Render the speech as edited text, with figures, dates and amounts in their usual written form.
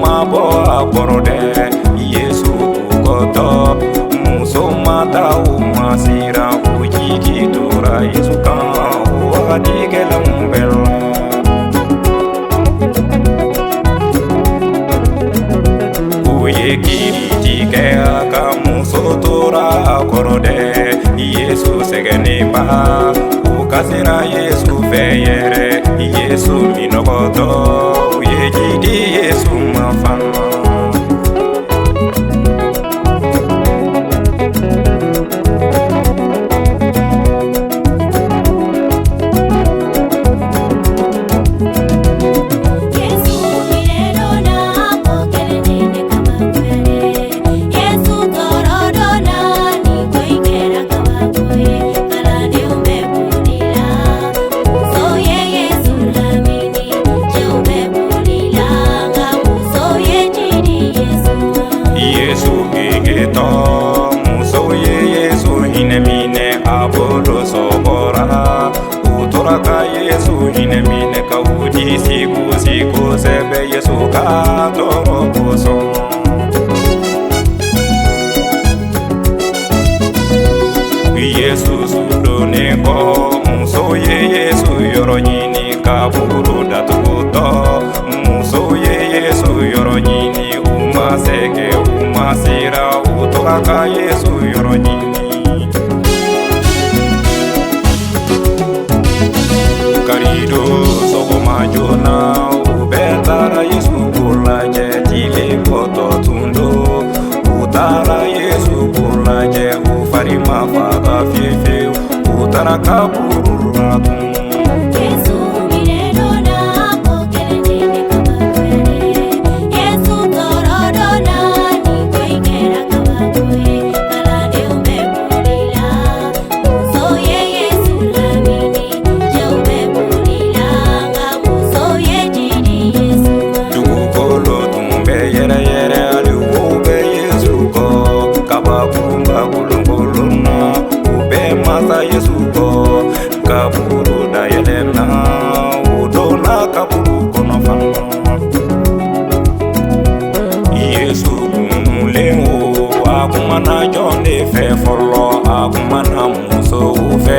mabo aborode Yesu koto muso mata umasira ujiki tura Yesu kan wadigela mbela uye kiri kaya kamuso tura korode Yesu segenipa ukasira Yesu feyere Yesu minokoto uye jidi Yesu mafana Yesu inemine kaudi siku sebe Yesu katoro koso Yesu sudone ko muso ye Yesu yoronyini kaburu datuto muso ye Yesu yoronyini umaseke umasira utoka Yesu yoronyini Karido sogoma jona ubetara Yesu kulaje tile koto tundo utara Yesu kulaje ufarima faga fiefe utara kaburu ratu Yesu ko kaburu da yelena udona kaburu kono fana Yesu mulengo akumana jonde fe forlo akumana muso fe